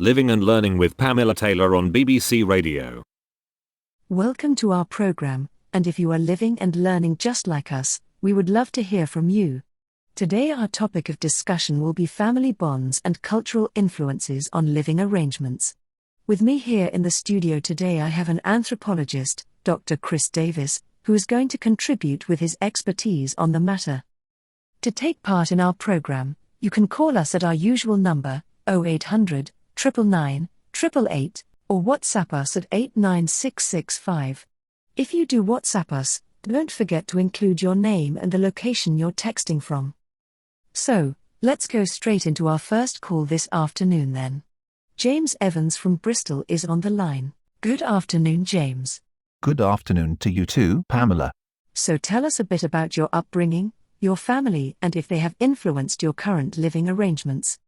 Living and Learning with Pamela Taylor on BBC Radio. Welcome to our program, and if you are living and learning just like us, we would love to hear from you. Today our topic of discussion will be family bonds and cultural influences on living arrangements. With me here in the studio today I have an anthropologist, Dr. Chris Davis, who is going to contribute with his expertise on the matter. To take part in our program, you can call us at our usual number, 0800 999 888, or WhatsApp us at 89665. If you do WhatsApp us, don't forget to include your name and the location you're texting from. So, let's go straight into our first call this afternoon then. James Evans from Bristol is on the line. Good afternoon, James. Good afternoon to you too, Pamela. So tell us a bit about your upbringing, your family, and if they have influenced your current living arrangements.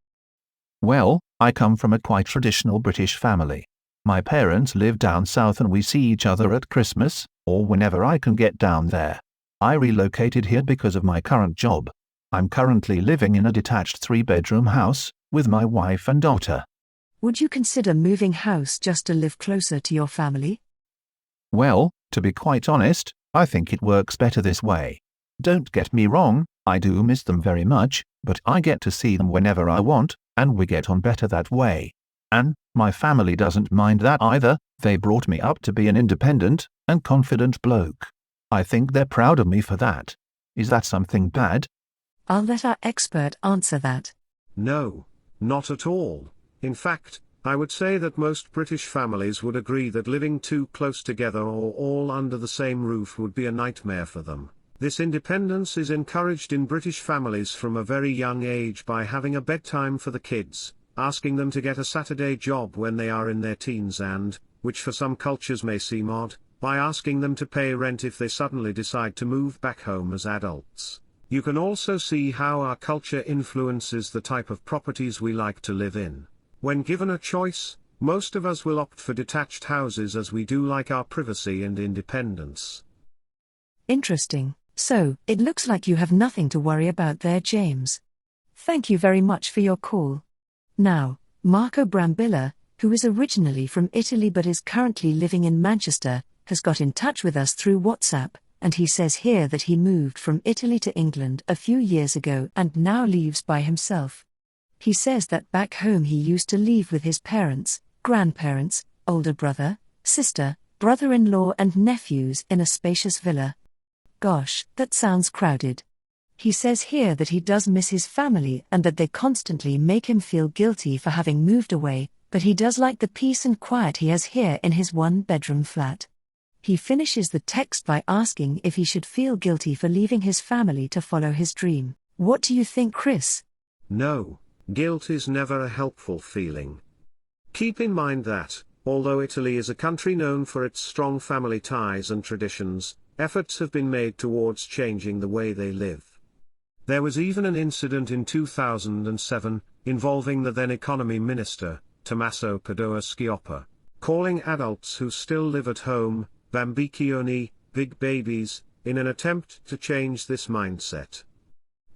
Well, I come from a quite traditional British family. My parents live down south and we see each other at Christmas, or whenever I can get down there. I relocated here because of my current job. I'm currently living in a detached 3-bedroom house, with my wife and daughter. Would you consider moving house just to live closer to your family? Well, to be quite honest, I think it works better this way. Don't get me wrong, I do miss them very much, but I get to see them whenever I want, and we get on better that way. And my family doesn't mind that either. They brought me up to be an independent and confident bloke. I think they're proud of me for that. Is that something bad? I'll let our expert answer that. No, not at all. In fact, I would say that most British families would agree that living too close together or all under the same roof would be a nightmare for them. This independence is encouraged in British families from a very young age by having a bedtime for the kids, asking them to get a Saturday job when they are in their teens and, which for some cultures may seem odd, by asking them to pay rent if they suddenly decide to move back home as adults. You can also see how our culture influences the type of properties we like to live in. When given a choice, most of us will opt for detached houses as we do like our privacy and independence. Interesting. So, it looks like you have nothing to worry about there, James. Thank you very much for your call. Now, Marco Brambilla, who is originally from Italy but is currently living in Manchester, has got in touch with us through WhatsApp, and he says here that he moved from Italy to England a few years ago and now lives by himself. He says that back home he used to live with his parents, grandparents, older brother, sister, brother-in-law and nephews in a spacious villa. Gosh, that sounds crowded. He says here that he does miss his family and that they constantly make him feel guilty for having moved away, but he does like the peace and quiet he has here in his 1-bedroom flat. He finishes the text by asking if he should feel guilty for leaving his family to follow his dream. What do you think, Chris? No, guilt is never a helpful feeling. Keep in mind that, although Italy is a country known for its strong family ties and traditions, efforts have been made towards changing the way they live. There was even an incident in 2007, involving the then economy minister, Tommaso Padoa-Schioppa, calling adults who still live at home, bambiccioni, big babies, in an attempt to change this mindset.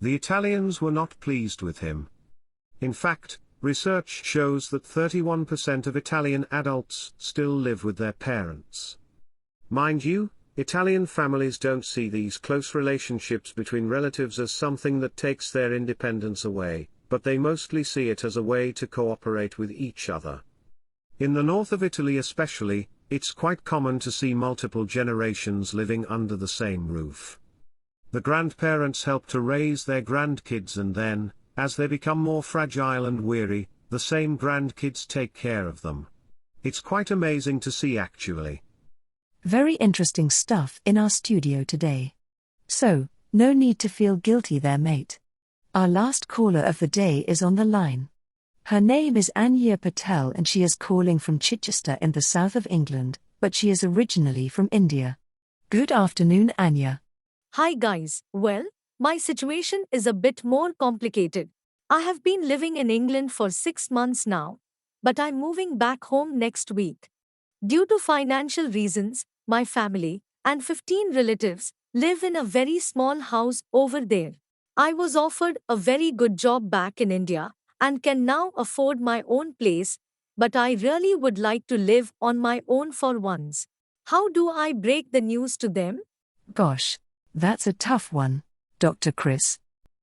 The Italians were not pleased with him. In fact, research shows that 31% of Italian adults still live with their parents. Mind you, Italian families don't see these close relationships between relatives as something that takes their independence away, but they mostly see it as a way to cooperate with each other. In the north of Italy especially, it's quite common to see multiple generations living under the same roof. The grandparents help to raise their grandkids and then, as they become more fragile and weary, the same grandkids take care of them. It's quite amazing to see actually. Very interesting stuff in our studio today. So, no need to feel guilty there, mate. Our last caller of the day is on the line. Her name is Anya Patel and she is calling from Chichester in the south of England, but she is originally from India. Good afternoon, Anya. Hi guys, well, my situation is a bit more complicated. I have been living in England for 6 months now, but I'm moving back home next week. Due to financial reasons, my family and 15 relatives live in a very small house over there. I was offered a very good job back in India and can now afford my own place, but I really would like to live on my own for once. How do I break the news to them? Gosh, that's a tough one, Dr. Chris.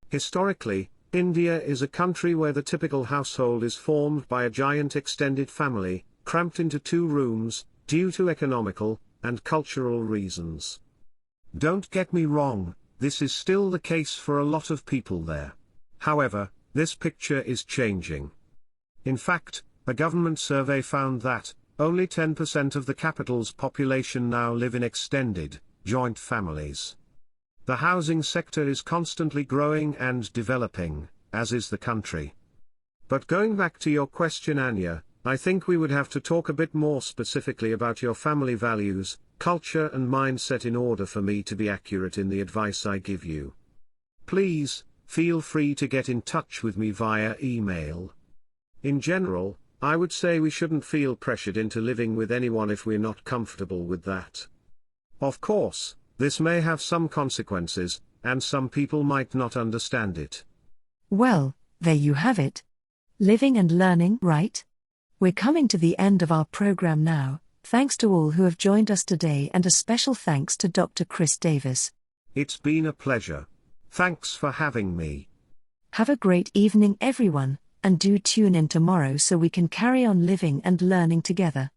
Historically, India is a country where the typical household is formed by a giant extended family, cramped into 2 rooms, due to economical and cultural reasons. Don't get me wrong, this is still the case for a lot of people there. However, this picture is changing. In fact, a government survey found that only 10% of the capital's population now live in extended, joint families. The housing sector is constantly growing and developing, as is the country. But going back to your question, Anya, I think we would have to talk a bit more specifically about your family values, culture and mindset in order for me to be accurate in the advice I give you. Please, feel free to get in touch with me via email. In general, I would say we shouldn't feel pressured into living with anyone if we're not comfortable with that. Of course, this may have some consequences, and some people might not understand it. Well, there you have it. Living and learning, right? We're coming to the end of our program now. Thanks to all who have joined us today, and a special thanks to Dr. Chris Davis. It's been a pleasure. Thanks for having me. Have a great evening, everyone, and do tune in tomorrow so we can carry on living and learning together.